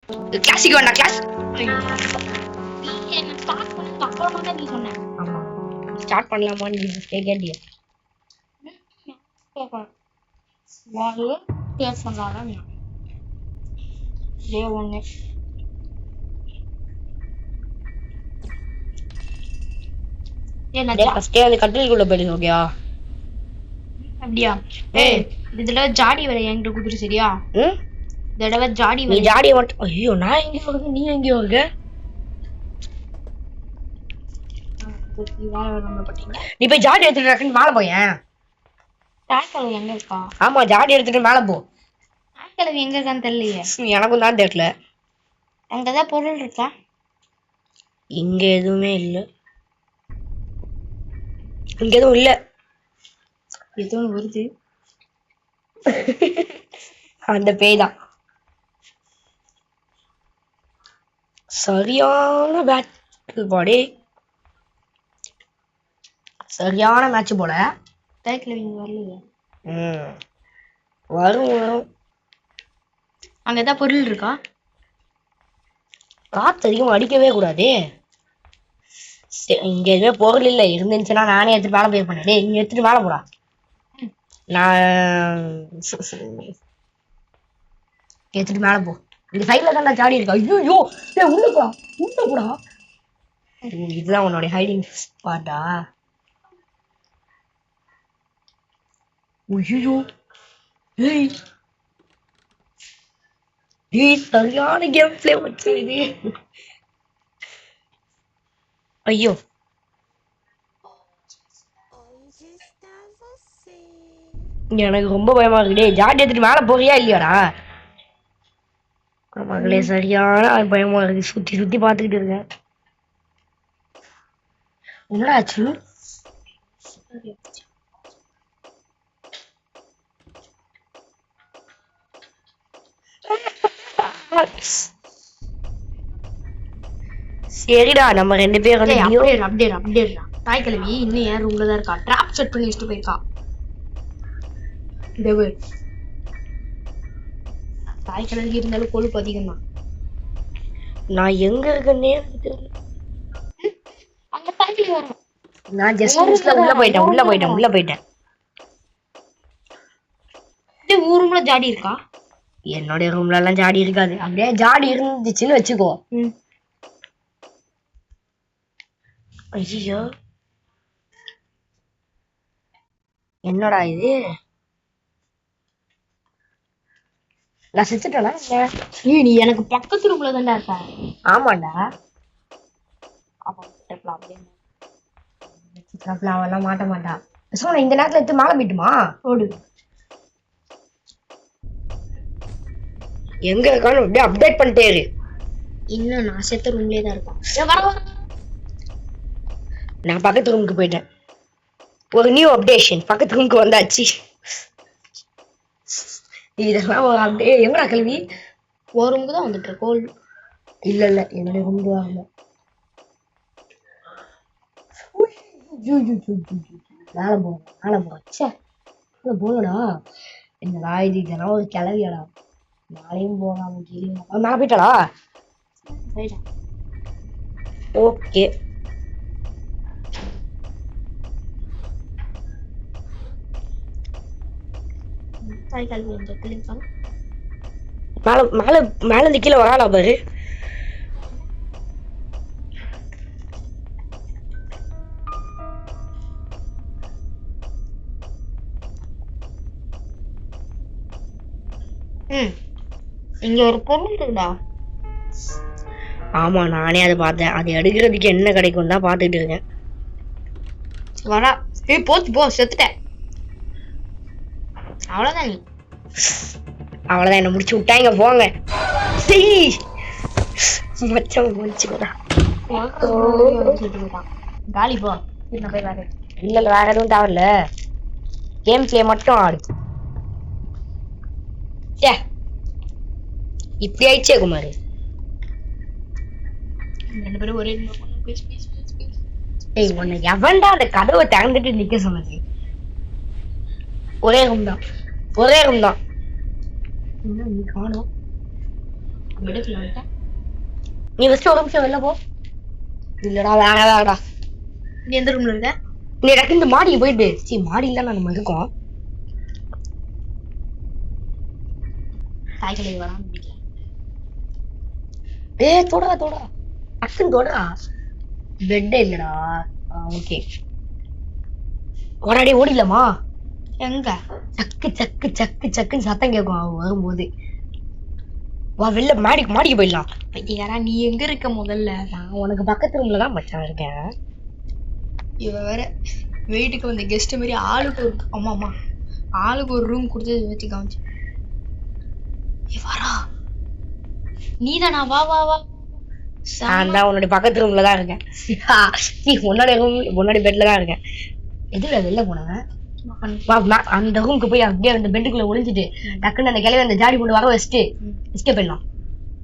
Classic வேண்டாம் class. ஆமா start பண்ணலாமான்னு கேட்டியா? கட்டிலுக்குள்ள போயிடுங்க. ஓகேயா? அப்படியா? ஏய் இதுல ஜாடி வர என்கிட்ட குடுத்துரு சரியா? தடவை ஜாடி நீ ஜாடி மட்டும். ஐயோ நான் எங்க வருது, நீ எங்க வருக? நீ போய் ஜாடி எடுத்துட்டு மேல போயேன். தாய்க்கிழவி எங்க இருக்கா? ஆமா ஜாடி எடுத்துட்டு மேல போ. தாய்க்கிழவி எங்க இருக்கான்னு தெரியலையே. எனக்கும் தான் தெரியல. அங்கதான் பொருள் இருக்கா? இங்க எதுவுமே இல்ல. இங்க எதுவும் இல்ல. எதுவும் வருது. அந்த பேய் தான். சரியான மேட்ச் போடே. சரியான மேட்ச் போல. தாய்க்கிழவி வரலையே. வரும் வரும். அங்க ஏதாவது பொருள் இருக்கா? காத்து அதிகம் அடிக்கவே கூடாது. இங்க எதுவுமே பொருள் இல்ல. இருந்துச்சுன்னா நானே எடுத்துட்டு மேல போய் பண்ணேன். நீ எடுத்துட்டு மேல போடா. நான் எடுத்துட்டு மேல போ. இந்த சைட்ல தான் ஜாடி இருக்கா? ஐயோ உள்ள போடா உள்ள போடா. இதுதான் உன்னோட ஹைடிங் ஸ்பாட்டா? ஐயோ ஏய் ஏய் சரியான கேம் பிளே வச்சு இது. ஐயோ எனக்கு ரொம்ப பயமா இருக்குடே. ஜாடி எடுத்துட்டு மேல போறியா இல்லையாடா? மகளே சரியான பயமா இருக்கு. சுத்தி சுத்தி பாத்துக்கிட்டு இருக்கேன். என்னடா ஆச்சு? சரிடா நம்ம ரெண்டு பேரும் அப்டேட். தாய்க்கிழவி இன்னும் ஏன் ரூம்ல தான் இருக்கா. ட்ராப் செட் பண்ணி வச்சுட்டு போயிருக்கா. தாய்க்கிழவிக்கு இருந்தாலும் கொழுப்பு அதிகம் தான். நான் எங்க இருக்கேன்னே தெரியல. அங்க தாய்க்கிழவி வரும். நான் ஜஸ்ட் உள்ள போயிட்டேன். உன் ரூம்ல ஜாடி இருக்கா? என்னோட ரூம்ல எல்லாம் ஜாடி இருக்காது. அப்படியே ஜாடி இருந்துச்சுன்னு வச்சுக்கோ. ஐயோ என்னடா இது? நான் செத்துட்டேனா? நீ எனக்கு பக்கத்து ரூம்ல தான்டா இருக்க. ஆமாண்டா. அவெல்லாம் மாட்ட மாட்டா. சோ நான் இந்த நேரத்துல எடுத்து மேல போயிட்டுமா? ஓடு. எங்க இருக்கான்னு அப்படியே அப்டேட் பண்ணிட்டே இரு. இன்னும் நான் செத்த ரூம்லயே தான் இருக்கான். நான் பக்கத்து ரூமுக்கு போயிட்டேன். ஒரு நியூ அப்டேஷன் பக்கத்து ரூமுக்கு வந்தாச்சு. இதெல்லாம் ஒரு அப்டேட். எங்கடா கல்வி? ஒரு ரூமுக்கு தான் வந்துட்டு இருக்கோம். இல்ல என்னோட ரூமுக்கு வாங்க. மேல போகடா. என்னடா இது? இதெல்லாம் ஒரு கிளவியடா. நாளையும் போகாம மேல போயிட்டாளா? ஓகே மேல இருந்து கீழே வராளா பாரு. இங்க ஒரு பொருள் இருக்குடா. ஆமா நானே அதை பார்த்தேன். அது எடுக்கிறதுக்கு என்ன கிடைக்கும் தான் பாத்துட்டு இருக்கேன். வரா போச்சு போ செத்துட்டேன். அவ்வளவுதான். நீ அவ்வளவுதான் என்ன முடிச்சு விட்டாங்க. போங்க காலி போ. இல்ல வேற எதுவும் தேவையில்ல. கேம் பிளே மட்டும் ஆடு. இப்படி ஆயிடுச்சே குமாரு. உன்னை எவன்டா அந்த கதவை திறந்துட்டு நிக்க சொன்னது? ஒரே ரூம் தான். நீ காணோம். பெட்டுக்குள்ள வந்துட்டேன். நீ ஃபர்ஸ்ட் ஒரு நிமிஷம் வெளில போ. இல்லடா வேணாடா. நீ எந்த ரூம்ல இருக்க? நீ எனக்கு இந்த மாடிக்கு போயிட்டு சரி மாடியில தான் நம்ம இருக்கோம். தாய்களை வராம வீட்டுல தொடரா டக்குன்னு தொடரா. பெட் இல்லடா. ஓகே ஓடாடி ஓடிடலாமா? எங்க? சக்கு சக்கு சக்கு சக்குன்னு சத்தம் கேட்கும் அவன் வரும்போது. வா வெளில மாடிக்கு போயிடலாம். பைத்தியக்காரா, நீ எங்க இருக்க முதல்ல? நான் உனக்கு பக்கத்து ரூம்ல தான் மச்சான் இருக்கேன். இவ வேற வீட்டுக்கு வந்த கெஸ்ட் மாதிரி ஆளுக்கு ஒரு ரூம் கொடுத்து வச்சு காமிச்சு. வரா நீதானா? வா வா வா. நான் தான் உன்னோட பக்கத்து ரூம்ல தான் இருக்கேன். உன்னோட பெட்ல தான் இருக்கேன். எதுல வெளில போனாங்க? அந்த ரூமுக்கு போய் அப்படியே அந்த பெட்டுக்குள்ள ஒளிஞ்சிட்டு டக்குன்னு அந்த கிளவி அந்த ஜாடி கொண்டு வர வச்சுட்டு எஸ்கேப் பண்ணலாம்.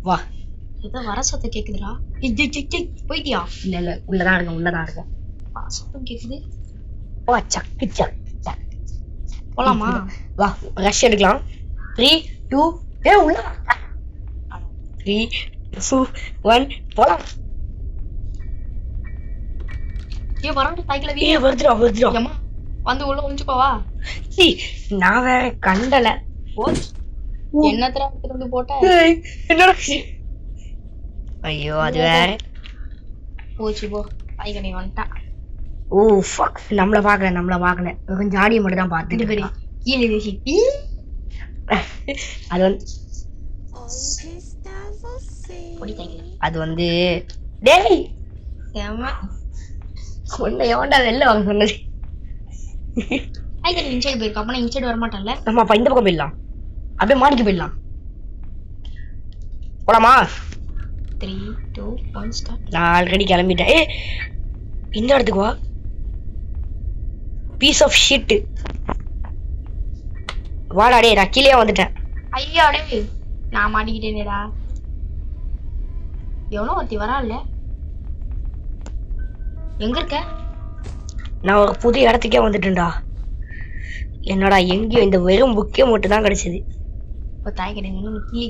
வா. ஏதோ வர சத்தம் கேக்குதுடா. போயிட்டியா? இல்ல உள்ளதான் இருக்கேன். சத்தம் கேக்குது. வா சக்கு சக்கு போலாமா? வா ரஷ் எடுக்கலாம். 3 2 உள்ள 3 2 1 போலாம். வராங்க சைக்கிள் வருதுடா. அம்மா வந்து உள்ள ஒளிஞ்சுக்கோவா. நான் வேற கண்டல. என்னத்துல வந்து போட்ட? என்னடா ஐயோ அது வேற போச்சு போ. சைக்கிள் வந்துட்டான். ஓ ஃபக் நம்மள பார்க்கல கொஞ்சம் ஜாடியை மட்டும் தான் பார்த்துட்டு அது வந்து டேய் உன்னை எவன்டா வெளில வாங்க சொன்னது? இன்சைட் போயிருக்கா? அப்ப இன்சைட் வர மாட்டான்ல. நம்ம அப்ப இந்த பக்கம் போயிடலாம். அப்படியே மாடிக்கு போயிடலாம். போலாமா? 3 2 1 ஸ்டார்ட். நான் ஆல்ரெடி கிளம்பிட்டேன். இந்த இடத்துக்கு வா. Piece of shit. வாடா டேய், நான் கீழே வந்துட்டேன். ஐயா டேய், நான் மாட்டிக்கிட்டேனேடா. எவனோ ஒருத்தி வரான்ல. எங்க இருக்க? நான் ஒரு புது இடத்துக்கே வந்துட்டேன்டா. என்னடா எங்கேயும் இந்த வெறும் புக்கே மட்டும் தான் கிடைச்சது. இப்போ தாய் கிடையாது. கிளி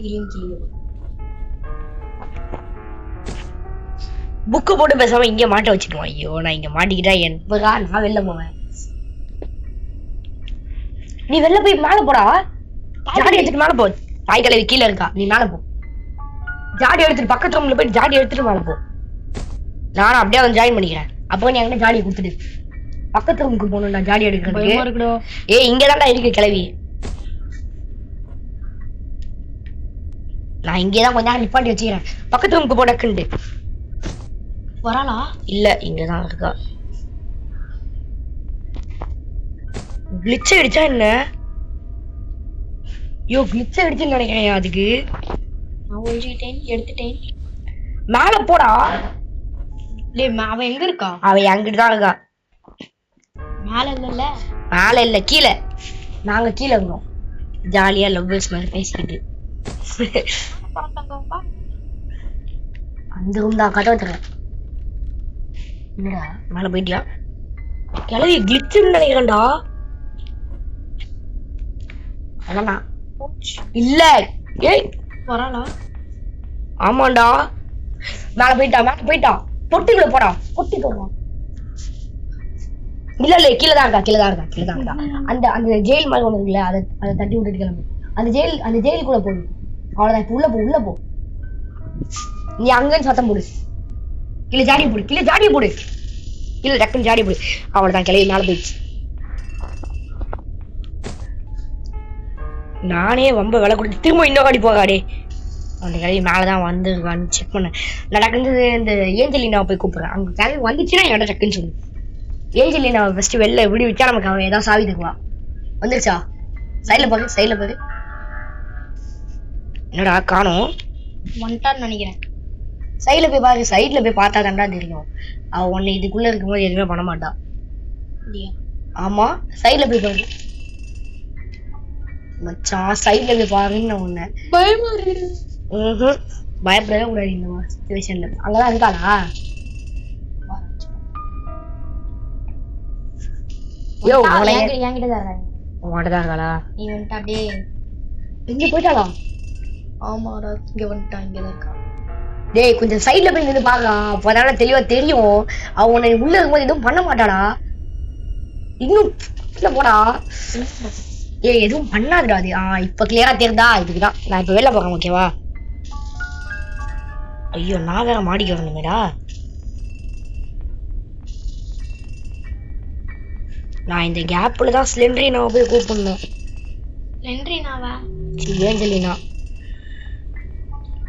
புக்கு போட்டு பேசாம இங்க மாட்ட வச்சுக்குவோம். ஐயோ நான் இங்க மாட்டிக்கிட்டா எப்படா நான் வெளில போவேன்? நீ வெளில போய் மேல போடா. ஜாடி எடுத்துட்டு மேல போ. தாய் கிழவி கீழே இருக்கா, நீ மேல போ. ஜாடி எடுத்துட்டு பக்கத்து ரூம்ல போய் ஜாடி எடுத்துட்டு மேல போ. நானும் அப்படியே வந்து ஜாயின் பண்ணிக்கிறேன். அப்போ நீ அங்கே ஜாடியை கொடுத்துட்டு பக்கத்து ரூமுக்கு போகணும். நான் ஜாடி எடுக்கிறேன். இங்கதான்டா இருக்கு கிளவி. நான் இங்கேதான் கொஞ்ச நேரம் நிப்பாட்டி வச்சுக்கிறேன். பக்கத்து ரூமுக்கு போ டக்குண்டு. வராளா? இல்ல இங்கதான் இருக்கா. கிளிச் அடிச்சா என்ன? கிளிச் அடிச்சுன்னு நினைக்கிறேன். அதுக்கு நான் ஒழிஞ்சுக்கிட்டேன், எடுத்துட்டேன். மேல போடா. அவன் எங்க இருக்கா? அவன் என்கிட்டதான் இருக்கா. மேல இல்ல கீழே. நாங்க கீழே இருந்தோம் ஜாலியா லவ்வர்ஸ் மாதிரி பேசிக்கிட்டு. அந்த ரூம் தான் கட்ட வச்சுருக்கேன். என்னடா மேல போயிட்டியா? கிளவி கிளிச்சுன்னு நினைக்கிறேன்டா. அதான் இல்ல. வராளா? ஆமாண்டா. மேல போயிட்டா. பொட்டிக்குள்ள போடா. பொட்டி போடுவான். இல்ல கீழதான் இருக்கா. அந்த அந்த ஜெயில் மாதிரி ஒண்ணு இருக்குல்ல, அதை தட்டி விட்டுட்டு கிளம்பு. அந்த ஜெயிலுக்குள்ள போடு. அவ்வளவுதான். இப்ப உள்ள போ. நீ அங்கன்னு சத்தம் போடு. கீழே ஜாடியை போடு. கீழே டக்குன்னு ஜாடி போடு. அவ்வளவுதான். கிளவி மேல போயிடுச்சு. நானே ரொம்ப விலை கொடுத்து திரும்ப இன்னொரு காடி போகாடே. அந்த கிளவி மேலதான் வந்துருக்கான்னு செக் பண்ண. நான் டக்குன்னு இந்த ஏஞ்சலினாவை போய் கூப்பிடுறேன். அங்க கிளவி வந்துச்சுன்னா என்கிட்ட டக்குன்னு சொல்லு. ஏஞ்சலினா ஃபர்ஸ்ட் வெளில எப்படி விட்டா நமக்கு அவன் ஏதாவது சாவி தருவா. வந்துருச்சா? சைட்ல பாரு. என்னடா காணோம்? வந்துட்டான்னு நினைக்கிறேன். சைட்ல போய் பாரு. சைட்ல போய் பார்த்தா தான்டா தெரியும். அவ உன்னை இதுக்குள்ள இருக்கும்போது எதுவுமே பண்ண மாட்டா. ஆமா சைட்ல போய் பாரு மச்சான். சைட்ல போய் பாருன்னு உன்னை பயமா பயப்படவே கூடாது இந்த சிச்சுவேஷன்ல. அங்கதான் இருக்காளா? என்கிட்டதான் இருக்காளா? நீ வந்துட்டு அப்படியே எங்க போயிட்டாளா? ஆமாடா இங்க வந்துட்டான், இங்கதான் இருக்கான். டேய் கொஞ்சம் சைடுல போய் நின்று பாக்கலாம், அப்பதான தெளிவா தெரியும். அவன் உன்னை உள்ள இருக்கும்போது எதுவும் பண்ண மாட்டாடா. இன்னும் இல்ல போடா. ஏய் எதுவும் பண்ணாதுடா அது. இப்ப கிளியரா தெரியுதா? இதுக்குதான் நான் இப்ப வெளில போறேன், ஓகேவா? ஐயோ நான் வேற மாடிக்கு வரணுமேடா. நான் இந்த கேப்ல தான் ஸ்லெண்டரினாவை போய் கூப்பிடணும். லெண்ட்ரினாவா? ஏஞ்சலினா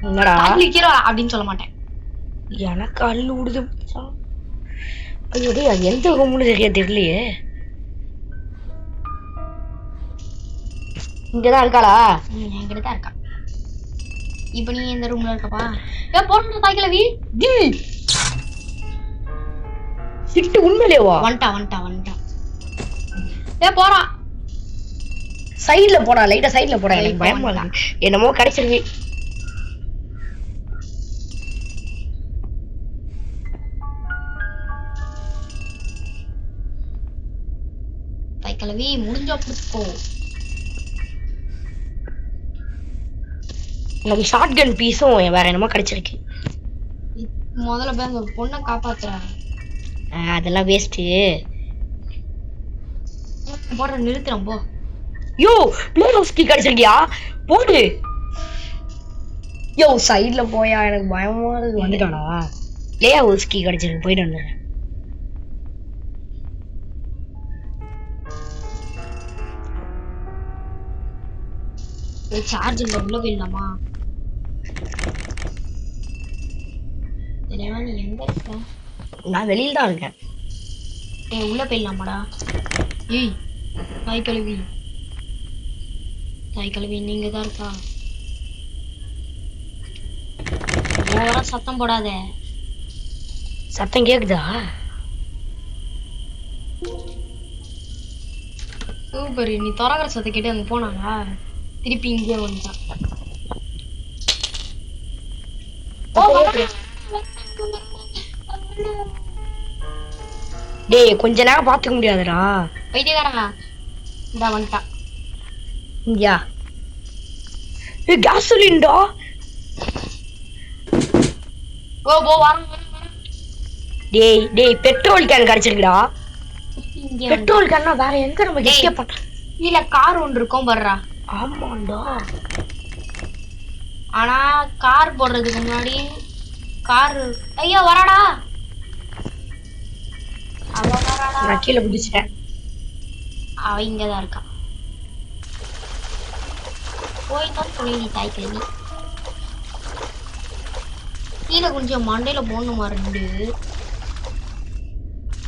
என்னடா அப்படின்னு சொல்ல மாட்டேன். எனக்கு அள்ளு விடுது. ஐயோ டேய் அது எந்த ரூம்னு சரியா தெரியலையே. இங்கதான் இருக்காளா? என்கிட்ட தான் இருக்கா. இப்ப நீ எந்த ரூம்ல இருக்கப்பா? போட்டு தாய்க்கிழவி சிட்டு உண்மையிலேவா? வந்துட்டா. போறான். சைடுல போடா, லைட்டா சைடுல போடா. எனக்கு பயமா இருக்கு. என்னமோ கிடைச்சிருக்கு. தாய்க்கிழவி முடிஞ்சா பிடிச்சுக்கோ. எனக்கு ஷார்ட் கன் பீஸும் வேற என்னமோ கிடைச்சிருக்கு. முதல்ல போய் அந்த பொண்ணை காப்பாத்துறேன். அதெல்லாம் வேஸ்ட். போடுற நிறுத்துறேன் போ. யோ பிளே ஹவுஸ் கீ கிடைச்சிருக்கியா? போடு. யோ சைடுல போயா, எனக்கு பயமா இருக்கு. வந்துட்டானா? பிளே ஹவுஸ் கீ கிடைச்சிருக்கு, போயிட்டு வந்துடுறேன். சார்ஜ் இல்ல, உள்ள போயிடலாமா? தெரியாம நீ எங்க இருக்க? நான் வெளியில தான் இருக்கேன். உள்ள போயிடலாமாடா? ஏய் தாய்க்கிழவி நீங்க தான் இருக்கா? ஓவரா சத்தம் போடாத. சத்தம் கேக்குதா? சூப்பர். நீ திறக்கிற சத்தம் கேட்டு அங்க போனாங்களா? திருப்பி இங்கே வந்துட்டான். டேய் கொஞ்ச நேரம் பாத்துக்க முடியாதுடா. வைத்தியக்காரங்க இந்த வந்துட்டான். இங்கயா? கேசோலின்டா. போ வர. டேய் பெட்ரோல் கேன் கிடைச்சிருக்குடா. பெட்ரோல் கேன்னா வேற எங்க நம்ம எஸ்கேப் பண்ணலாம்? இல்ல கார் ஒன்று இருக்கும் பர்றா. ஆமாண்டா. ஆனா கார் போடுறதுக்கு முன்னாடி கார் ஐயோ வரடா. அவ வரடா. நான் கீழே குதிச்சிட்டேன். அவ இங்கதான் இருக்கா. போய் தான் சொல்லி நீ தாய்க்கிழவி. கீழே கொஞ்சம் மண்டையில போடணுமா ரெண்டு.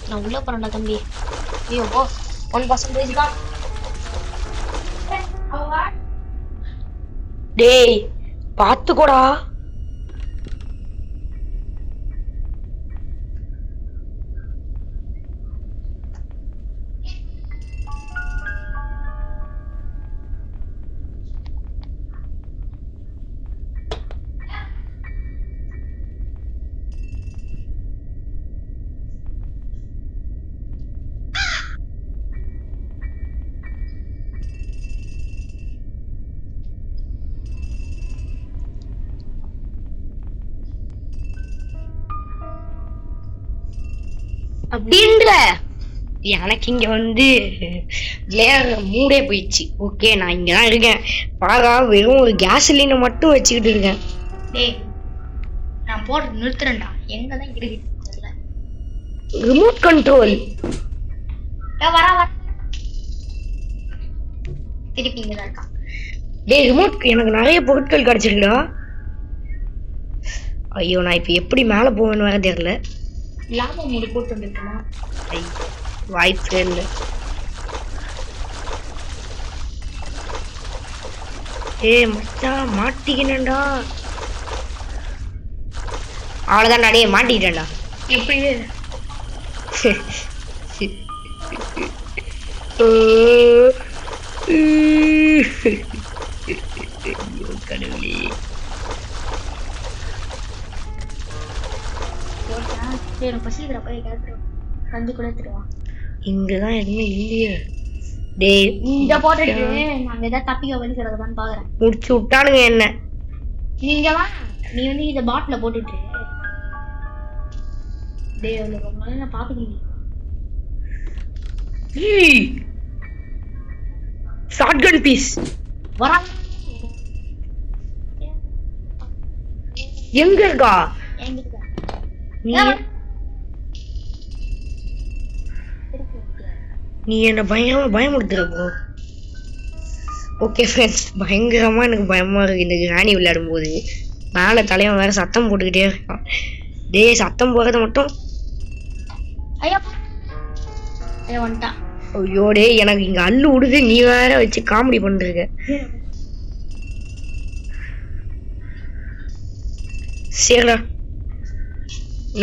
நான் உள்ள போறேன்டா தம்பி. ஐயோ போ. 1% தான். டேய் பாத்துக்கோடா. அப்படின்ற எனக்கு இங்க வந்து மூடே போயிடுச்சு. ஓகே நான் இங்கதான் இருக்கேன். பாரா வெறும் ஒரு கேஸ்லினை மட்டும் வச்சுக்கிட்டு இருக்கேன். டேய் நான் போட்டு நிறுத்துறேன்டா. எங்கதான் இருக்கு ரிமோட் கண்ட்ரோல். வர திருப்பி இங்கதான் இருக்கா. டேய் ரிமோட் எனக்கு நிறைய பொருட்கள் கிடைச்சிருக்குடா. ஐயோ நான் இப்ப எப்படி மேல போவேன்னு வேற தெரியல. லாபம் மூடு போட்டு வந்துருக்கா? வாய்ப்பே இல்லை. ஏய் மச்சான் மாட்டிக்கினேன்டா. அவ்வளவுதான் நானே மாட்டிக்கிட்டேன்டா. எப்படி? கடவுளே. இங்கதான் எதுவுமே இல்லையே. டேய் இந்த போட்டுட்டு நாங்க ஏதாவது தப்பிக்க வழி கிடக்குதான்னு பாக்குறேன். முடிச்சு விட்டானுங்க என்ன. நீங்க வா, நீ வந்து இத பாட்டில போட்டுட்டு டேய் அவ்வளவு ரொம்ப நாள் நான் பாத்துக்கல. ஷாட்கன் பீஸ் வரா எங்க இருக்கா என்கிட்ட நீ என்ன பயமுடுத்துறப்போ. ஓகே ஃப்ரெண்ட்ஸ், பயங்கரமா எனக்கு பயமா இருக்கு இந்த கிராணி விளையாடும் போது. மேல தலைவன் வேற சத்தம் போட்டுக்கிட்டே இருக்கான். டேய் சத்தம் போறத மட்டும். ஐயா ஐயா வந்துட்டா. ஐயோ டேய் எனக்கு இங்க அள்ளு விடுது, நீ வேற வச்சு காமெடி பண்றீங்க. சரிடா,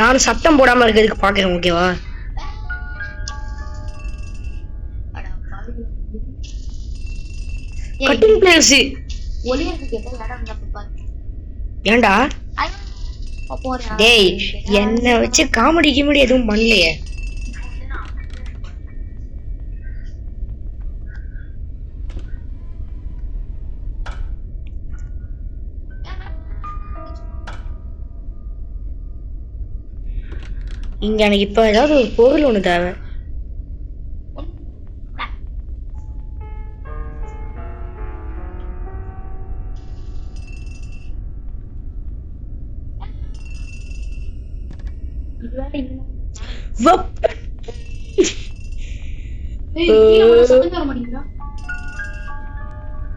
நானும் சத்தம் போடாம இருக்கிறதுக்கு பாக்குறேன். ஓகேவா? கட்டிங் பிளேஸ் ஒளியறதுக்கு எந்த இடம் இருந்தா பாரு. ஏன்டா போறா டேய் என்ன வச்சு காமெடி கிமெடி எதுவும் பண்ணலையே. இங்க எனக்கு இப்ப ஏதாவது ஒரு பொருள் ஒண்ணு தேவை.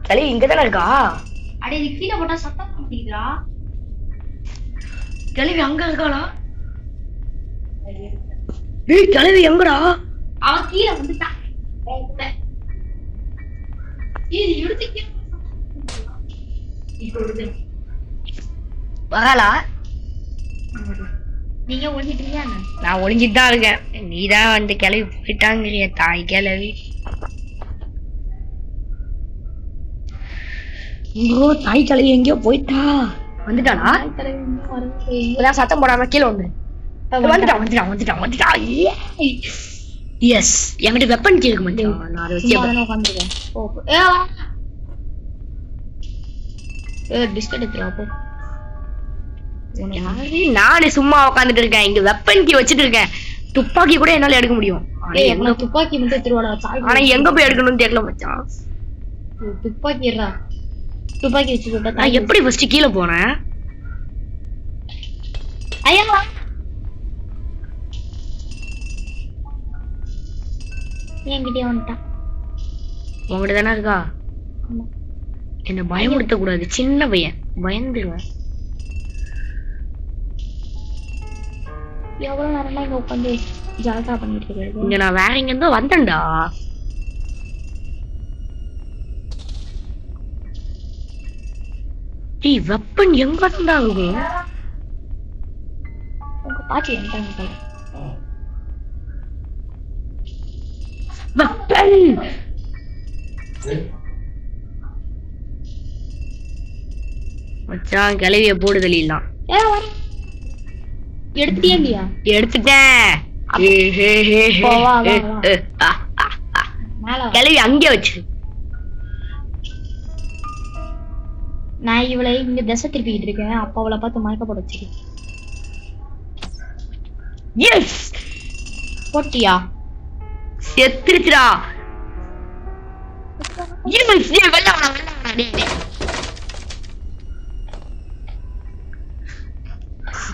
கலை இங்கதானே இருக்கா? அடே இது கீழே போட்டா சத்தம் வர மாட்டேங்குதுடா. கிளவி அங்க இருக்காளா? டேய் கிளவி எங்கடா? அவ கீழே வந்துட்டா. இது எடுத்துக்கே வரலா? நீங்க ஒளிஞ்சிட்டீங்க. நான் ஒளிஞ்சிட்டு தான் இருக்கேன். நீதான் வந்து கிளவி போயிட்டாங்கிறிய தாய் கிளவி. ஐயோ தாய் கிளவி எங்கேயோ போயிட்டா. வந்துட்டானா? இப்பதான் சத்தம் போடாம கீழே வந்து வந்துட்டான். எஸ், என்கிட்ட வெப்பன் இருக்கு மச்சான். நான் அதை வச்சு உட்காந்துருக்கேன். பிஸ்கட் எடுத்துருவா. நானே சும்மா உட்காந்துட்டு இருக்கேன். இங்க வெப்பன் கீ வச்சுட்டு இருக்கேன். துப்பாக்கி கூட என்னால எடுக்க முடியும். துப்பாக்கி மட்டும் எடுத்துருவாடா. ஆனா எங்க போய் எடுக்கணும்னு தெரியல மச்சான். துப்பாக்கி வச்சு நான் எப்படி ஃபர்ஸ்ட் கீழே போனேன்? ஐயா என்கிட்டயே வந்துட்டான். உங்ககிட்ட தானே இருக்கா? என்ன பயமுடுத்த கூடாது, சின்ன பையன், பயந்துருவேன். எவ்வளவு நேரமா இங்க உட்காந்து ஜாலியா பண்ணிட்டு இருக்கேன். இங்க நான் வேற எங்க இருந்தோ வந்தேன்டா. டேய் வெப்பன் எங்க இருந்தா இருக்கும்? உங்க பாட்டி வந்துட்டாங்க. வெப்பன் மச்சான் கிளவிய போடு தள்ளிடலாம். எடுத்துட்டே இல்லையா? எடுத்துட்டேன். கிளவி அங்கே வச்சு நான் இவளை இங்க திசை திருப்பிக்கிட்டு இருக்கேன். அப்ப அவளை பார்த்து மயக்க போட வச்சிருக்கேன். எஸ் போட்டியா? செத்துருச்சுடா.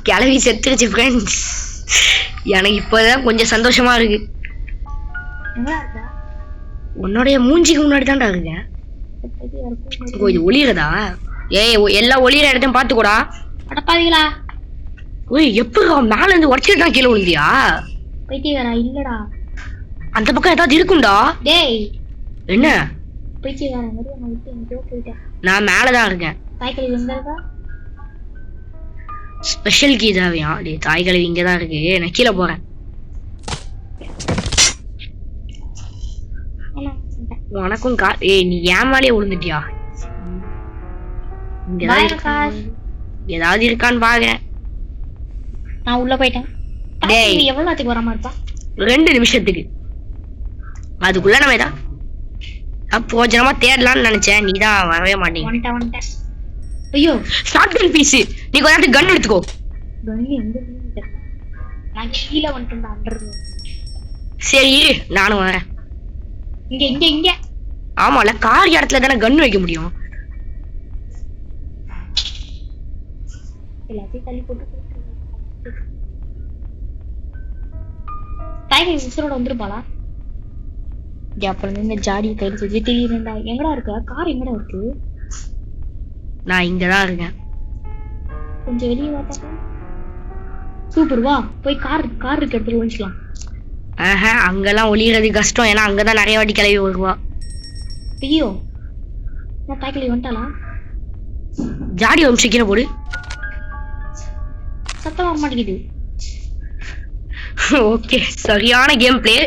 கிளவி செத்துருச்சு ஃப்ரெண்ட்ஸ். எனக்கு இப்பதான் கொஞ்சம் சந்தோஷமா இருக்கு. உன்னுடைய மூஞ்சிக்கு முன்னாடி தான்டா இருக்கேன். இது ஒளியறதா? ஏய் எல்லாம் ஒளியற இடத்தையும் பாத்துக்கூடா. அடப்பாவீங்களா? ஓய் எப்ப மேல இருந்து உடச்சிட்டு தான் கீழே விழுந்தியா? பைத்தியக்காரா? இல்லடா, அந்த பக்கம் ஏதாவது இருக்கும்டா. டேய் என்ன பைத்தியக்காரா மாதிரி நான் விட்டு எங்கேயோ போயிட்டேன். நான் மேலதான் இருக்கேன். தாய்க்கழிவு எங்க இருக்கா? ஸ்பெஷல் கீ தேவையா? டே தாய் கழிவு இங்கதான் இருக்கு. நான் கீழே போறேன். உனக்கும் ஏய் நீ ஏன் மேலே விழுந்துட்டியா? ஏதாவது இருக்கான்னு பாக்குறேன். நான் உள்ள போயிட்டேன். டேய் எவ்வளவு நேரத்துக்கு வராம இருப்பா? 2 நிமிஷத்துக்கு. அதுக்குள்ள நம்ம ஏதா போஜனமா தேடலாம்னு நினைச்சேன். நீதான் வரவே மாட்டீங்க. வந்துட்டேன். ஐயோ ஷாட்கன் பீஸ். நீ கொஞ்ச நேரத்துக்கு கன் எடுத்துக்கோ. கண்ணு எங்க இருக்குன்னு தெரியல. நான் கீழே வந்துட்டேன் அண்டர். சரி நானும் வரேன். இங்க இங்க இங்க. ஆமால கார் இடத்துல தானே கன் வைக்க முடியும். எல்லாத்தையும் தள்ளி போட்டு டைகர் உசுரோட வந்துருப்பாளா? அப்புறம் இந்த ஜாடியை கையில் செஞ்சு திடீர்னுடா எங்கடா இருக்க? கார் எங்கடா இருக்கு? நான் இங்கதான் இருக்கேன். கொஞ்சம் வெளியே பார்த்தா சூப்பர். வா போய் கார் இருக்க இடத்துல ஒழிச்சுக்கலாம். அங்கெல்லாம் ஒளியறது கஷ்டம். ஏன்னா அங்கதான் நிறைய வாட்டி கிளவி வருவா. ஐயோ நான் டைகர் வந்துட்டாளா? ஜாடி ஒரு சீக்கிரம் போடு. சத்தம் வர மாட்டேங்குது. ஓகே சரியான கேம் பிளே.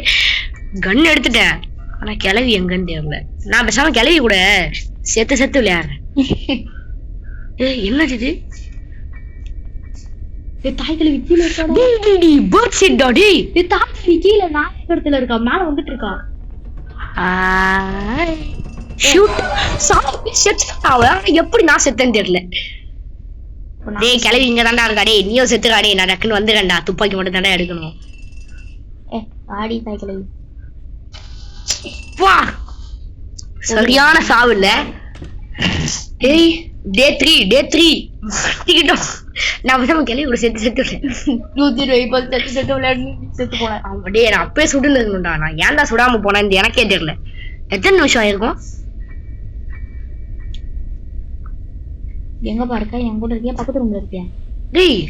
கன் எடுத்துட்டேன். ஆனா கிளவி எங்கன்னு தெரியல. நான் பேசாம கிளவி கூட செத்து விளையாடுறேன். என்னது இது? தாய்கிழவி கீழே இருக்காடா. Bird sheet daddy. தாய்கிழவி கீழே நான் இடத்துல இருக்கா, மேல வந்துட்டு இருக்கா. ஷூட். எப்படி நான் செத்தேன்னு தெரியல. டேய் கிளவி இங்க தாண்டா இருக்கா. டேய் நீயோ செத்துடா. டேய் நான் டக்குன்னு வந்துடுறேன்டா. துப்பாக்கி மட்டும் தாண்டா எடுக்கணும். ஆடி தாய்கிழவி. வா சரியான சாவு இல்ல. டேய் டே 3 மாட்டிக்கிட்டோம். நான் பேசாம கிளவி கூட செத்து 120 செத்து விளையாடு செத்து போனேன். ஆமா டேய் நான் அப்பவே சுடுன்னு இருக்கணும்டா. நான் ஏன்டா சுடாம போனேன் எனக்கே தெரியல. எத்தனை நிமிஷம் ஆயிருக்கும்? எங்க பாருக்கா? என் கூட இருக்கியா? பக்கத்து ரூம்ல இருக்கியா? டேய்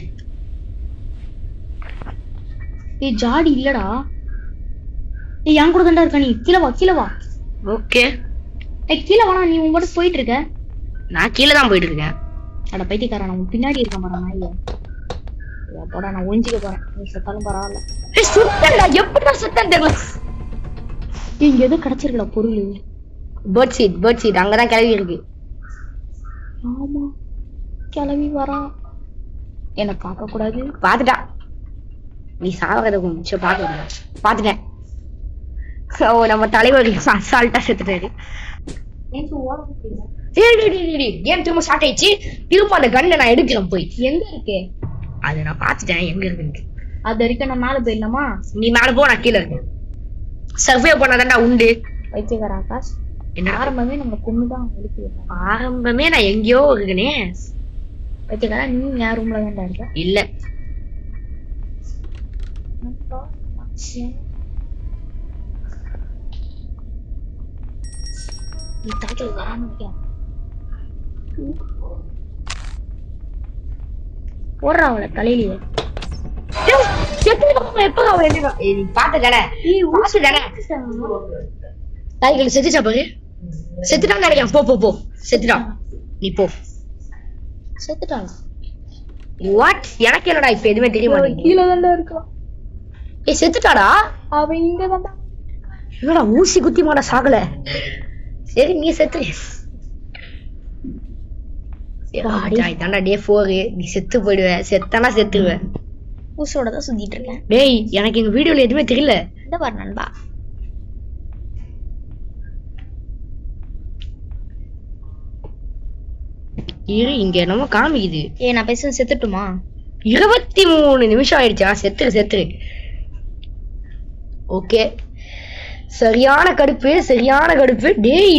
ஏய் ஜாடி இல்லடா. ஏய் என் கூட தாண்டா இருக்க. நீ கீழே வா. ஓகே. ஏய் கீழே வாடா. நீ உன் மட்டும் போயிட்டு இருக்க. நான் கீழே தான் போயிட்டு இருக்கேன். அட பைத்தியக்காரன், நான் பின்னாடி இருக்க மாட்டேன். நான் இல்ல போடா. நான் ஒழிஞ்சிக்க போறேன். நீ செத்தாலும் பரவாயில்ல. ஏய் சுத்தடா. எப்படிடா சுத்தம் தெரியல. இங்க எது கிடைச்சிருக்கல பொருள். பேர்ட் சீட் அங்கதான் கிளவி இருக்கு. ஆமா கிளவி வரா. என்ன பார்க்க கூடாது. பாத்துட்டா. நீ சாவறத கொஞ்சம் பாத்துட்டேன். ஓ நம்ம தலைவர் அசால்ட்டா செத்துட்டாரு. கேம் திரும்ப ஸ்டார்ட் ஆயிடுச்சு. திரும்ப அந்த கண்ணை நான் எடுக்கிறேன். போய் எங்க இருக்கு? அது நான் பாத்துட்டேன் எங்க இருக்குன்னு. அது வரைக்கும் நான் மேல போயிடலாமா? நீ மேல போ, நான் கீழே இருக்கேன். சர்வே பண்ணாதான்டா உண்டு. வைத்தியக்கார ஆகாஷ், என்ன ஆரம்பமே நம்ம கொண்டுதான் எழுப்பி. ஆரம்பமே நான் எங்கேயோ இருக்கனே. வைத்தியக்காரா நீ என் ரூம்ல தான்டா இருக்க. இல்ல நீ தாக்கல் வராம இருக்க. போடுறா அவளை தலையிலேயே. செத்துட்டா பாரு. செத்துட்டான்னு நினைக்கிறேன். போ செத்துட்டான். நீ போ. செத்துட்டாளா? வாட்? எனக்கு என்னடா இப்ப எதுவுமே தெரிய மாட்டேங்குது. கீழே தான்டா இருக்கான். ஏய் செத்துட்டாடா. அவன் இங்க தான்டா. என்னடா ஊசி குத்தி மாட சாகல. சரி நீ செத்து. இதாண்டா டே 4. நீ செத்து போயிடுவ. செத்தானா செத்துருவ. ஊசோட தான் சுத்திட்டு இருக்கேன். டேய் எனக்கு எங்க வீடியோல எதுவுமே தெரியல. இந்த பாரு நண்பா. இரு இங்க என்னமோ காமிக்குது. நான் பேச செத்துட்டுமா? 23 நிமிஷம் ஆயிடுச்சா? செத்துரு. ஓகே சரியான கடுப்பு. டேய்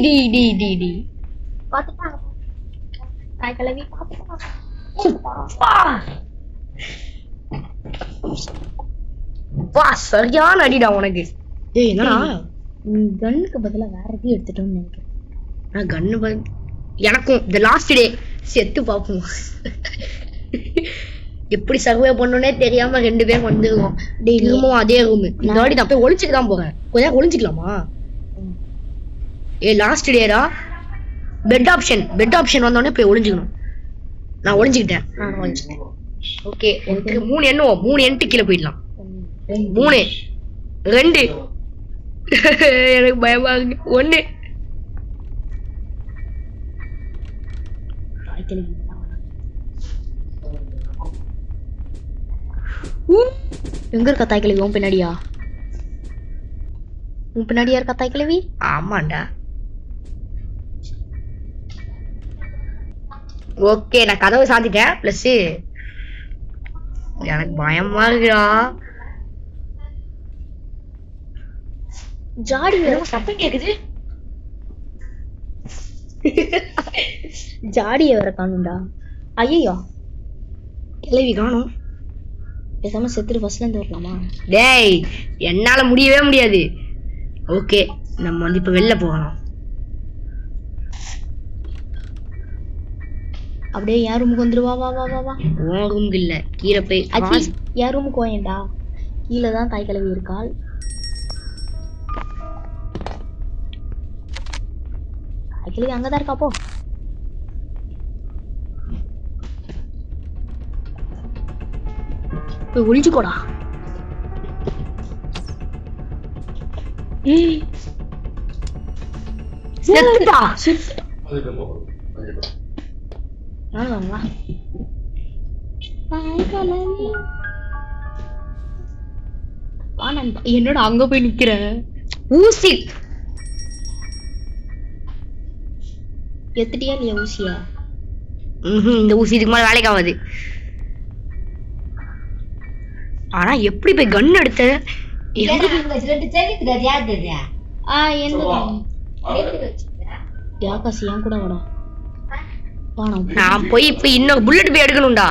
பாத்துட்டா தாய் கிழவி பாத்துட்டா. வா சரியான அடிடா உனக்கு. டேய் என்னடா நீ கன்னுக்கு பதிலா வேற எதையும் எடுத்துட்டோம்னு நினைக்கிறேன். நான் கன்னு எனக்கும் இந்த லாஸ்ட் டே செத்து பாப்போம். எப்படி சர்வே பண்ணனே தெரியாம 2 பேரும் வந்துருவோம். திரும்பவும் அதே ரூம். இந்த வாட்டி நான் போய் ஒளிச்சுக்கு தான் போறேன். கொஞ்சம் ஒளிஞ்சுக்கலாமா? Last data. பெட் ஆப்ஷன் வந்தோடனே போய் ஒளிஞ்சுக்கணும். நான் ஒளிஞ்சுக்கிட்டேன். ஓகே எனக்கு 3 எண்ணுவோம். 3 எண்ட்டு கீழே போயிடலாம். 3 2 எனக்கு பயமா இருக்கு. 1 எங்க இருக்கா தாய் கிழவி? உன் பின்னாடியா இருக்கா தாய் கிழவி? ஆமாண்டா. ஓகே நான் கதவை சாத்திட்டேன். பிளஸ் எனக்கு பயமா இருக்குடா. ஜாடி சத்தம் கேக்குது. ஜாடிய வேற காணும்டா. ஐயோ கிளவி காணும். பேசாம செத்துட்டு ஃபர்ஸ்ட்ல இருந்து வரலாமா? டேய் என்னால முடியவே முடியாது. ஓகே நம்ம வந்து இப்ப வெளில போகலாம். அப்படியே என் ரூமுக்கு வந்துரு. வா வா வா வா வா. உன் ரூமுக்கு இல்ல, கீழே போய் அச்சி என் ரூமுக்கு போயேன்டா. கீழே தான் தாய் கிழவி இருக்காள். தாய் கிழவி அங்கதான் இருக்கா. போ போய் ஒளிஞ்சுக்கோடா. செத்துட்டா. நானும் வா. தாய் கிழவி வா. நண்பா என்னோட அங்க போய் நிக்கிற ஊசி எத்துட்டியா இல்லையா ஊசிய? இந்த ஊசி இதுக்கு மேல வேலைக்கு ஆகாது. ஆனா எப்படி போய் கன் எடுத்த? யாகாசி என் கூட வாடா. நான் போய் இப்ப இன்னொரு புல்லட் போய் எடுக்கணும்டா.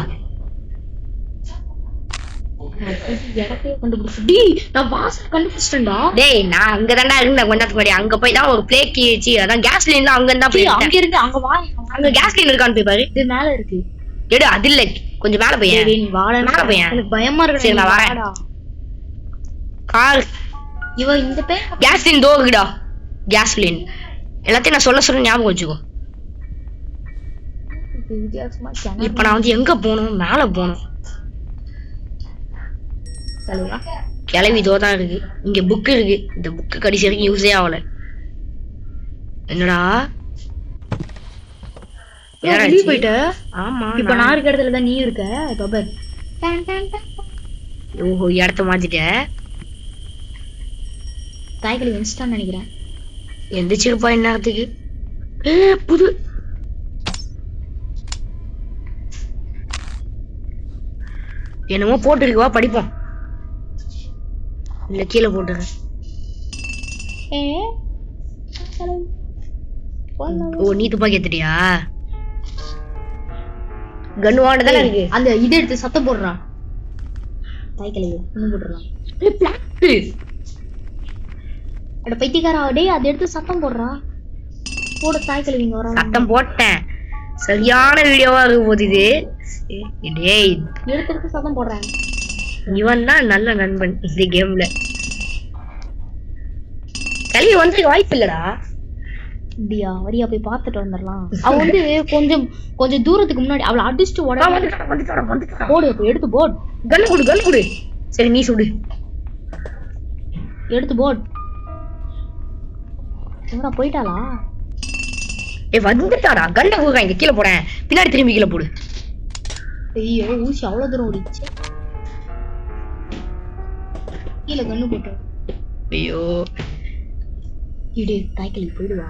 நான் வாசல் கண்டுபிடிச்சிட்டேன்டா. டேய் நான் அங்கதான்டா இருந்தேன் கொஞ்ச நேரத்துக்கு முன்னாடி. அங்க போய் தான் ஒரு பிளேக் கீச்சு அதான் கேஸ் லைன் தான். அங்க இருந்தா போய் அங்க இருந்து அங்க வா. அங்க கேஸ் லைன் இருக்கான்னு போய் பாரு. இது மேல இருக்கு. எடு அது இல்ல, கொஞ்சம் மேல போய் நீ வாடா. மேல போய். எனக்கு பயமா இருக்கு. சரி நான் வரேன். கார் இவ இந்த பேர் கேஸ் லைன் தோகுடா. கேஸ் லைன் எல்லாத்தையும் நான் சொல்ல ஞாபகம் வச்சுக்கோ. இப்ப நான் வந்து எங்க போகணும்? மேல போகணும். கிளவி இதோதான் இருக்கு. இங்க புக் இருக்கு. இந்த புக்கு கடைசி வரைக்கும் யூஸே ஆகல. என்னடா போயிட்ட? ஆமா இப்ப நான் இருக்க இடத்துல தான் நீ இருக்க. பபர் ஓஹோ இடத்த மாத்திட்ட. தாய்களி இன்ஸ்டான்னு நினைக்கிறேன். எந்திரிச்சிருப்பா இந்நேரத்துக்கு. புது என்னமோ போட்டுருக்குவா படிப்போம். இல்ல கீழே போட்டுருக்க. ஓ நீ துப்பாக்கி எடுத்துட்டியா? கன்னு வாண்டதானே இருக்கு. அந்த இது எடுத்து சத்தம் போடுறான். தாய்களி இன்னும் போடுறான். அட பைத்தியக்காரா. டேய் அதை எடுத்து சத்தம் போடுறா. போட தாய்களி இங்க வர. சத்தம் போட்டேன். சரியான வீடியோவா இருக்கு போது இது. டேய் எடுத்து சத்தம் போடுறேன். இவன் தான் நல்ல நண்பன் இந்த கேம்ல. கல்வி வந்து வாய்ப்பு இல்லடா. அப்படியா? வரியா போய் பார்த்துட்டு வந்துடலாம். அவ வந்து கொஞ்சம் தூரத்துக்கு முன்னாடி அவளை அடிச்சுட்டு போடு. எடுத்து போட். கன் குடு கன் குடு. சரி நீ சுடு. எடுத்து போட். எங்கடா போயிட்டாளா? வந்துட்டாடா. கண்ணை குடுறா. இங்க கீழே போறேன். பின்னாடி திரும்பி கீழே போடு. ஐயோ ஊசி அவ்வளவு தூரம் ஓடிச்சு. கீழே கண்ணு போட்டு. ஐயோ இடு தாய்களி போயிடுவா.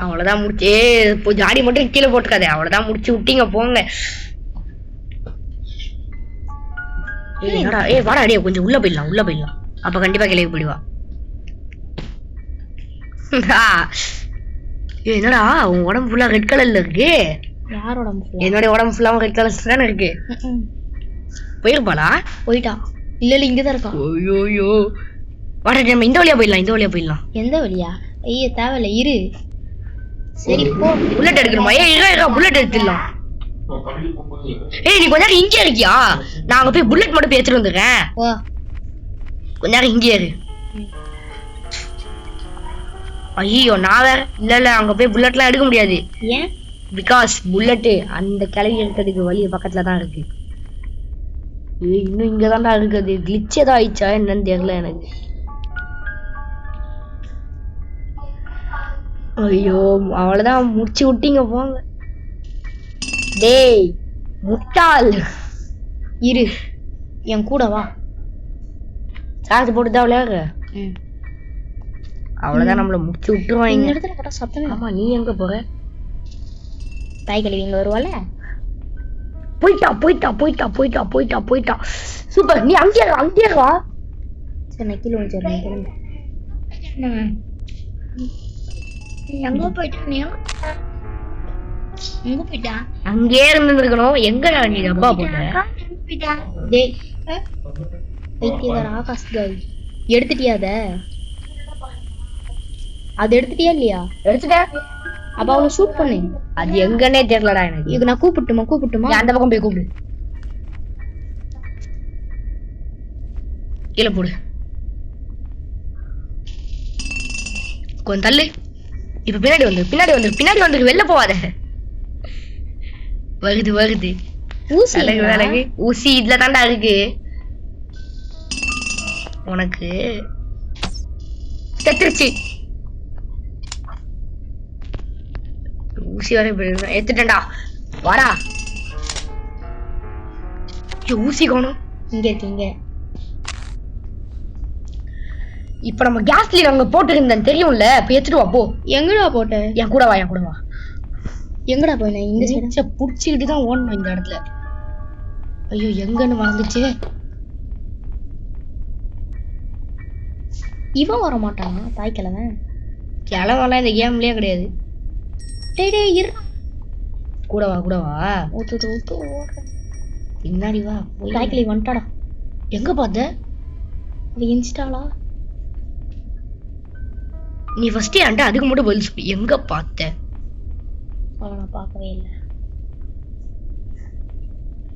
அவ்வளவுதான் முடிச்சே. இப்போ ஜாடி மட்டும் கீழே போட்டுக்காதே. அவ்வளவுதான் முடிச்சு விட்டீங்க போங்க. வாடா அடியே கொஞ்சம் உள்ள போயிடலாம். உள்ள போயிடலாம். அப்ப கண்டிப்பா கிளம்பி போயிடுவா. என்னடா உன் உடம்பு ஃபுல்லா ரெட் கலர்ல இருக்கு. யாரோட உடம்பு? என்னோட உடம்பு ஃபுல்லா ரெட் கலர்ஸ் தானே இருக்கு. போயிருப்பாளா? போயிட்டா. இல்ல இங்கதான் இருக்கா. ஐயோ வாடா நம்ம இந்த வழியா போயிடலாம். இந்த வழியா போயிடலாம். எந்த வழியா? ஐயோ தேவையில்ல இரு. சரி போ. புல்லட் எடுக்கணுமா? புல்லட் எடுத்துடலாம். நீ கொஞ்ச நேரம் இங்கே இருக்கியா? நான் அங்க போய் புல்லட் மட்டும் எடுத்துட்டு வந்துடுறேன். கொஞ்ச நேரம் இங்கே இரு. ஐயோ நான் வேற இல்ல அங்க போய் புல்லட்லாம் எடுக்க முடியாது. ஏன்? பிகாஸ் புல்லட் அந்த கிளவி எடுக்கிறதுக்கு வழி பக்கத்துல தான் இருக்கு. இன்னும் இங்கதான்டா இருக்குது. கிளிச் ஏதோ ஆயிடுச்சா என்னன்னு தெரியல எனக்கு. ஐயோ அவ்வளவுதான் முடிச்சு விட்டீங்க போங்க. டேய் முட்டாள் இரு என் கூட வா. சார்ஜ் போட்டுதான் விளையாடுற. அவ்வளவுதான் நம்மள முடிச்சு விட்டுருவாங்க. இந்த இடத்துல போட்டா சத்தமே. ஆமா நீ எங்க போற? தாய் கழுவி இங்க வருவாள. போயிட்டா சூப்பர். நீ அங்கேயே வா. சரி நான் கீழே வந்துடுறேன் கிளம்பு. எங்க போயிட்டா அங்கே இருந்திருக்கணும். எங்கடா நீ டப்பா போட்ட? டேய் பைத்தியக்கார ஆகாஷ் காய் எடுத்துட்டியா அது எடுத்துட்டியா இல்லையா? எடுத்துட்டேன். அப்ப அவளை ஷூட் பண்ணு. அது எங்கன்னே தெரியலடா எனக்கு. இது நான் கூப்பிட்டுமா நீ அந்த பக்கம் போய் கூப்பிடு. கீழே போடு. கொஞ்சம் தள்ளு. இப்ப பின்னாடி வந்து வெளில போவாத. வருது ஊசி விலகு. ஊசி இதுல தாண்டா இருக்கு உனக்கு. செத்துருச்சு. ஊசி வரை எடுத்துட்டா. வாடா. ஊசி காணும். இங்க இருக்கு. இப்ப நம்ம கேஸ்ல அங்க போட்டுருந்தேன் தெரியும்ல. இப்ப எடுத்துட்டு வா போ. எங்கடா போட்ட? என் கூட வா. எங்கடா போன? இந்த சைடு புடிச்சுக்கிட்டு தான் ஓடணும் இந்த இடத்துல. ஐயோ எங்கன்னு மறந்துச்சு. இவன் வர மாட்டானா தாய்க்கிழமை? கிழவெல்லாம் இந்த கேம்லயே கிடையாது. டேய் இரு. கூட வா. ஓட்டு பின்னாடி வா. தாய்க்கிழமை வந்துட்டாடா. எங்க பார்த்த? அவ இன்ஸ்டாலா? நீ ஃபர்ஸ்ட் ஏன்டா அதுக்கு மட்டும் பதில் சொல்லு. எங்க பார்த்த? நான் பார்க்கவே இல்லை.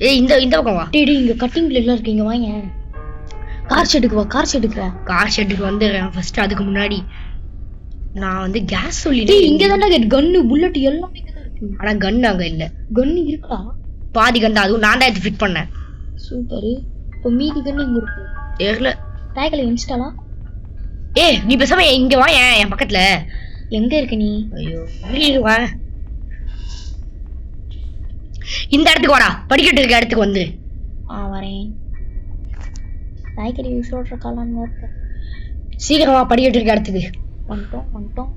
ஏய் இந்த பக்கம் வா. டேய் இங்க கட்டிங்ல எல்லாம் இருக்கீங்க. வாங்க கார் ஷெட்டுக்கு வா. கார் ஷெட்டுக்கு வந்துடுறேன். ஃபர்ஸ்ட் அதுக்கு முன்னாடி நான் வந்து கேஸ் சொல்லிட்டு. டேய் இங்க தான்டா கன்னு புல்லட் எல்லாமே இங்க தான் இருக்கு. ஆனா கன் அங்க இல்ல. கன்னு இருக்கா? பாதி கன் தான். அதுவும் நான் தான் எடுத்து ஃபிட் பண்ணேன். சூப்பர். இப்போ மீதி கன்னு இங்க இருக்கு. தெரியல. தாய்க்கிழமை இன்ஸ்டாலா? ஏய் நீ பேசாம இங்க வா. என் பக்கத்துல. எங்க இருக்க நீ? ஐயோ வா. இந்த இடத்துக்கு வாடா. படிக்கட்டு இருக்க இடத்துக்கு வந்து. வரேன். தாய்க்கிழமை யூஸ் ஓடுற காலான்னு வருது. சீக்கிரமா படிக்கட்டு இருக்க இடத்துக்கு. வந்துட்டோம்.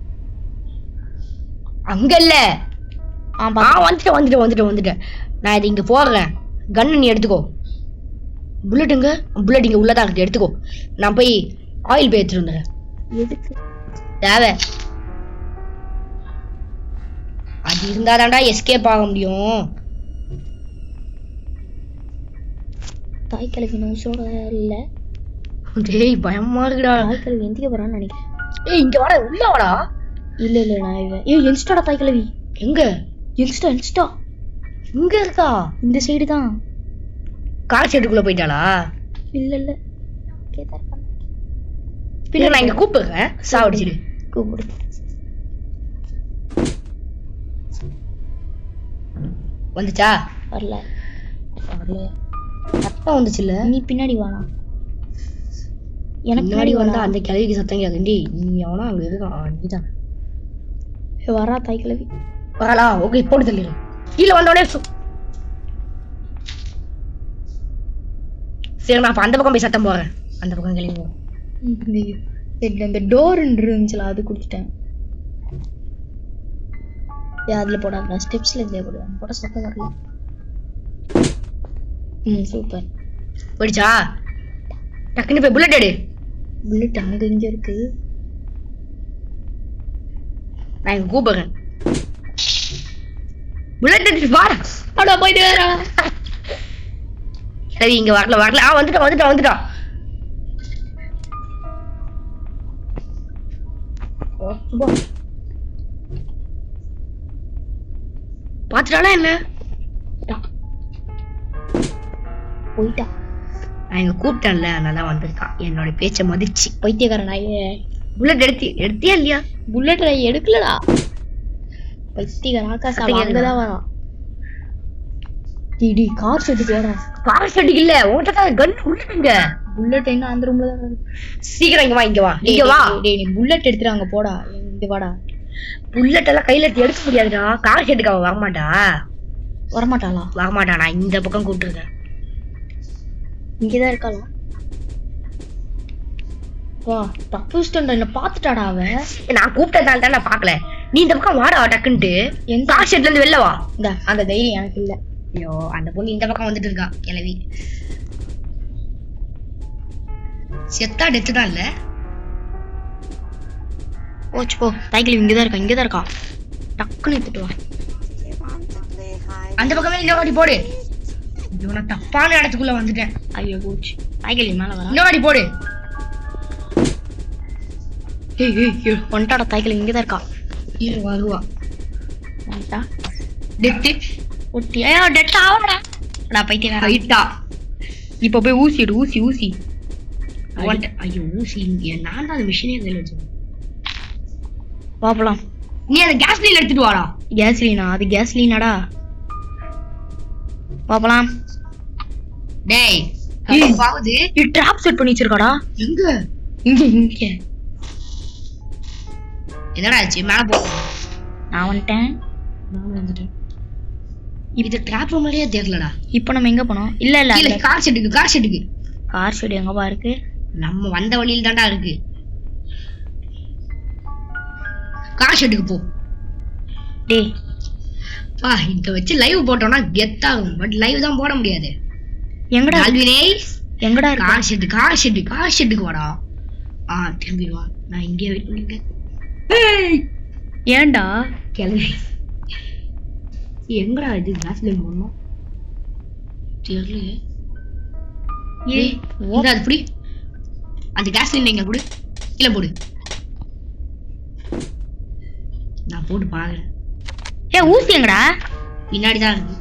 அங்க இல்ல. வந்துட்டேன். நான் இது இங்க போடுறேன். கன்னு நீ எடுத்துக்கோ. புல்லட் இங்க உள்ளதான் இருக்கு. எடுத்துக்கோ. நான் போய் ஆயில் போய் எடுத்துட்டு வந்துடுறேன். எதுக்கு தேவை? அது இருந்தாதான்டா எஸ்கேப் ஆக முடியும். தாய்க்கிழமை யூஸோட இல்ல. டேய் பயமா இருக்குடா. தாய்க்கிழமை எந்திக்க போறான்னு நினைக்கிறேன். ஏய் இங்க வாடா. உள்ள வாடா. இல்ல நான் இவன் இன்ஸ்டாடா தாய்க்கிழவி. எங்க? இன்ஸ்டா இங்க இருக்கா? இந்த சைடு தான். கார் ஷெட்டுக்குள்ள போயிட்டாளா? இல்ல பின்ன நான் இங்க கூப்பிடுறேன். சாவடிச்சிடு. கூப்பிடு. வந்துச்சா? வரல. சத்தம் வந்துச்சுல்ல. நீ பின்னாடி வாடா. எனக்கு பின்னாடி வந்தா அந்த கிழவிக்கு சத்தம் கேக்குண்டி. நீ எவனா அங்க இருக்கான். நீதான் வரா தாய்க்கிழவி. வரலா. ஓகே போட்டு தள்ளிடு. கீழே வந்தோடனே சரி நான் அந்த பக்கம் போய் சத்தம் போறேன். அந்த பக்கம் கிளம்புவோம். இந்த டோர் இருந்துச்சுல அது குடுத்துட்டேன். அதுல போடாத. ஸ்டெப்ஸ்ல இருந்தே போடுவேன். போட சத்தம் வரல. சூப்பர். போயிடுச்சா? டக்குன்னு போய் புல்லட் எடு. புல்லட் அங்க இங்க இருக்கு. நான் இங்க கூப்பிடுறேன். புல்லட் எடுத்து வாடா. அடா போயிட்டு வரா. சரி இங்க வரல. வந்துட்டோம். பாத்துட்டாளா என்ன? போயிட்டா. நான் இங்க கூப்பிட்டேன்ல அதனால வந்திருக்கான். என்னோட பேச்ச மதிச்சு. பைத்தியக்காரன் நாயே. புல்லட் எடுத்தியா இல்லையா? புல்லட் எடுக்கலடா. பைத்தியக்காரன் ஆகாஷ் அங்கதான் வரான். டிடி கார் ஷெட்டுக்கு வரா. கார் ஷெட்டுக்கு இல்ல. உன்கிட்ட கன் புல்லட்ங்க. புல்லட் எங்க அந்த ரூம்ல தான் இருக்கு. சீக்கிரம் இங்க வா. டேய் நீ புல்லட் எடுத்துறாங்க போடா. இங்க வாடா. புல்லட் எல்லாம் கையில எடுக்க முடியாதுடா. கார் ஷெட்டுக்கு அவ வரமாட்டாளா? நான் இந்த பக்கம் கூப்பிட்டுருக்கேன். இங்கதான் இருக்காளா? வா தப்புஸ்டா. என்ன பாத்துட்டாடா அவ. நான் கூப்பிட்டதால தான் நான் பாக்கல. நீ இந்த பக்கம் வாடா டக்குன்ட்டு. கார் ஷெட்ல இருந்து வெளில வா. இந்த அந்த தைரியம் எனக்கு இல்ல. ஐயோ அந்த பொண்ணு இந்த பக்கம் வந்துட்டு இருக்கா கிளவி. செத்தா டெத்து தான் இல்ல. போச்சு போ. தாய்க்கிழவி இங்கதான் இருக்கா. டக்குன்னு எடுத்துட்டு வா. அந்த பக்கமே இன்னொரு வாட்டி போடு. ஐயோ நான் தப்பான இடத்துக்குள்ள வந்துட்டேன். ஐயோ போச்சு. தாய்க்கிழவி மேல வர. இன்னொரு வாட்டி போடு. ஏய் வந்துட்டாடா. தாய்க்கிழவி இங்கதான் இருக்கா. இரு வருவா. வந்துட்டா. டெத்து ஒட்டி. ஐயோ டெட் ஆவடா. நான் பைத்தியம் ஹைட்டா. இப்ப போய் ஊசி எடு. ஊசி ஐயோ ஊசி இங்க நான் தான் அந்த மிஷினே கையில வச்சிருக்கேன். பாப்பலாம். நீ அந்த கேஸ்லின் எடுத்துட்டு வாடா. கேஸ்லீனா? அது கேஸ்லீனாடா. பாப்பலாம். டேய் பாவுது. நீ ட்ராப் செட் பண்ணி வச்சிருக்காடா. எங்க? இங்க என்னடா ஆச்சு? மேல போ. நான் வந்துட்டேன். இது ட்ராப் ரூம்லயே தெரியலடா. இப்போ நம்ம எங்க போனோம்? இல்ல கார் ஷெட்டுக்கு. கார் ஷெட் எங்கப்பா இருக்கு? நம்ம வந்த வழியில தான்டா இருக்கு. கார் ஷெட்டுக்கு போ. டேய் பா இங்க வச்சு லைவ் போட்டோம்னா கெத்தாகும். பட் லைவ் தான் போட முடியாது. எங்கடா ஆல்வினே எங்கடா இருக்கு? கார் ஷெட்டுக்கு வாடா. திரும்பி வா. நான் இங்கே வெயிட் பண்ணிருக்கேன். ஏன்டா கிளம்பி எங்கடா இது கேஸ்லைன் போடணும் தெரியலையே. இங்க அது புடி. அந்த கேஸ்லைன் எங்க புடி. கீழே போடு. நான் போட்டு பாக்குறேன். ஊசி எங்கடா? பின்னாடிதான் இருக்கு.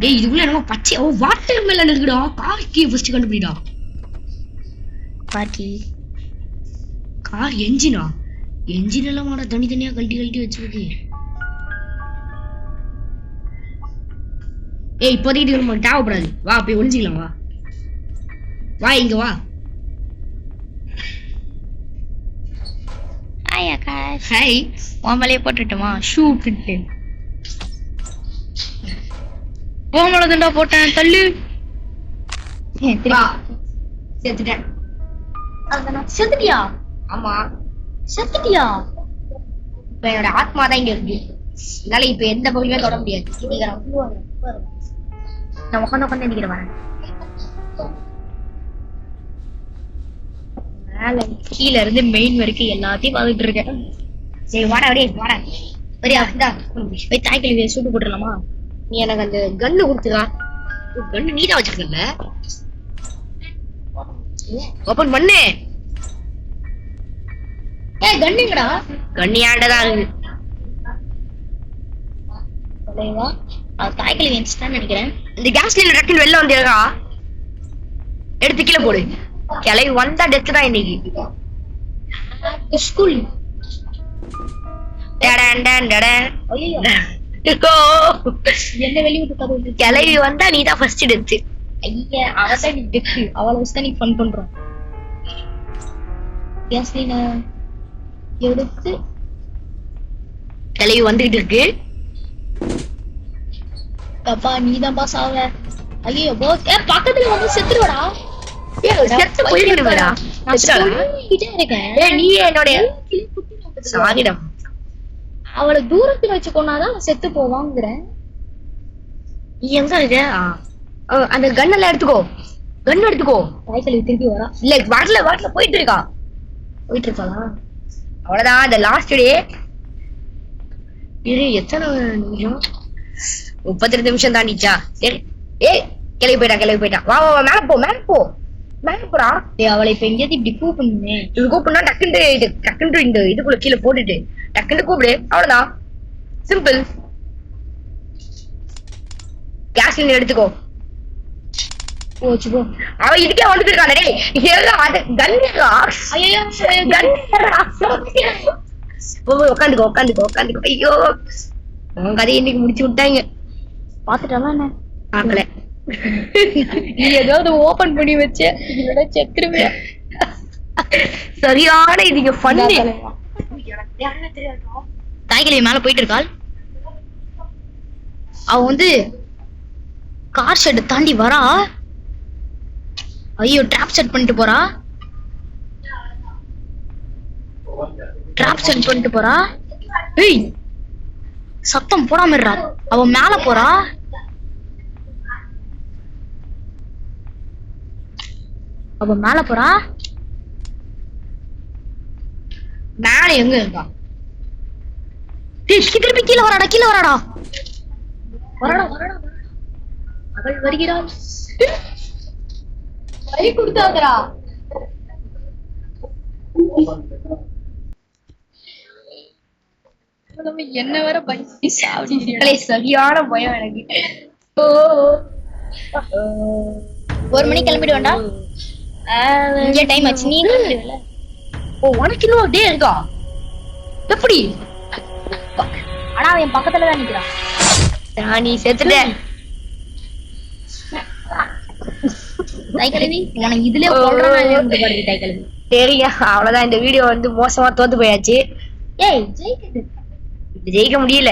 டேய் இதுக்குள்ள என்னமோ பச்சை வாட்டர் மெலன் இருக்குடா. கார்க்கி ஃபர்ஸ்ட் கண்டுபிடிடா. கார் என்ஜினா? என்ஜின் எல்லாம் மாட தனித்தனியா கழட்டி வச்சிருக்கு. ஏய் இப்போதைக்கு நமக்கு தேவைப்படாது. வா போய் ஒளிஞ்சிக்கலாம். வா இங்க வா. ஹாய். ஓமலையே போட்டுட்டுமா? ஷூட் ஓமலை தான்டா போட்டேன். தள்ளு. செத்துட்டேன். செத்துட்டியா? ஆமா செத்துட்டியா? இப்ப என்னோட ஆத்மா தான் இங்க இருக்கு. என்னால இப்ப எந்த பகுதியுமே தொட முடியாது. நான் உட்காந்து நிக்கிறேன். மேல கீழ இருந்து மெயின் வரைக்கும் எல்லாத்தையும் பார்த்துட்டு இருக்கேன். சரி வாடா அப்படியே வாடா. போய் தாய்க்கிழவியை சூட்டு போட்டுடலாமா? நீ எனக்கு அந்த கன்னு கொடுத்துக்கா. கன்னு நீதான் வச்சிருக்கல. ஓபன் பண்ணு. கண்ணுங்கடா. கண்ணியாண்டதான் இருக்கு. தாய்க்கிழவி எந்திரிச்சிட்டான்னு நினைக்கிறேன். இந்த கேஸ்லின் டக்குன்னு வெளில வந்துருக்கா. எடுத்து கீழே போடு. கிளவி வந்தா டெத்து தான் இன்னைக்கு. ஸ்கூல் என்ன வெளியிட்டு கிளவி வந்தா நீதான் ஃபர்ஸ்ட் டெத்து. ஐயா அவதான் நீ டெத்து. அவளை வச்சுதான் நீ ஃபன் பண்றோம். கேஸ்லின எடுத்து கிளவி வந்துகிட்டு இருக்கு. அப்பா நீதான் பாஸ் ஆவ. ஐயோ பக்கத்துல வந்து செத்துருவடா. செத்து போயிடுவேடா. நீ என்னோட சாரிடா. அவளை தூரத்துல வச்சு கொண்டாதான் செத்து போவாங்கிறேன். நீ எங்க இருக்க? அந்த கன்னெல்லாம் எடுத்துக்கோ. கன் எடுத்துக்கோ. தாய்க்கிழவி திருப்பி வரா. இல்ல வரல போயிட்டு இருக்காளா? அவ்வளவுதான். அந்த லாஸ்ட் டே இரு. எத்தனை நிமிஷம்? 32 நிமிஷம் தாண்டிச்சா? கிளம்பி போயிட்டா. வா மேல போடா. அவளை இப்ப எங்கேயாவது இப்படி கூப்பிடுமே. இது கூப்பிடுனா டக்குன்னு இந்த இதுக்குள்ள கீழே போட்டுட்டு டக்குன்னு கூப்பிடு. அவ்வளவுதான். சிம்பிள். கேஸ்லின் எடுத்துக்கோ. போச்சு போ. அவ இதுக்கே வந்துட்டு இருக்கானே. உட்காந்துக்கோ. ஐயோ உன் கதையை இன்னைக்கு முடிச்சு விட்டாங்க. பாத்துட்டாலாம் என்ன பாக்கல. நீ ஏதாவது ஓபன் பண்ணி வச்ச செத்துருவே. சரியான இதுங்க ஃபன்னு. தாய்க்கிழவி மேல போயிட்டு இருக்காள். அவ வந்து கார் ஷெட் தாண்டி வரா. ஐயோ ட்ராப் செட் பண்ணிட்டு போறா. ஏய் சத்தம் போடாம இருடா. அவ மேல போறா. அவ மேல போறா. மேல எங்க இருக்கா? திருப்பி கீழ வராடா, கீழ வராடா. வரடா வரடா. அவள் வருகிறாள். கை கொடுத்தாதடா. என்ன வர பைசி சாவடி. சரியான பயம் எனக்கு. 1 மணி கிளம்பிடுவேன்டா. இங்க டைம் ஆச்சு. நீ கிளம்பிடுவல. ஓ உனக்கு இன்னும் டே இருக்கா? எப்படி? ஆனா அவன் என் பக்கத்துல தான் நிக்கிறான். நீ செத்துட்ட. தைக்கலவி உனக்கு இதுலயே கொல்றானே பாரு தைக்கலவி. சரிங்க, அவ்வளவுதான். இந்த வீடியோ வந்து மோசமா தோத்து போயாச்சு. ஏய் ஜெயிக்க ஜெயிக்க முடியல.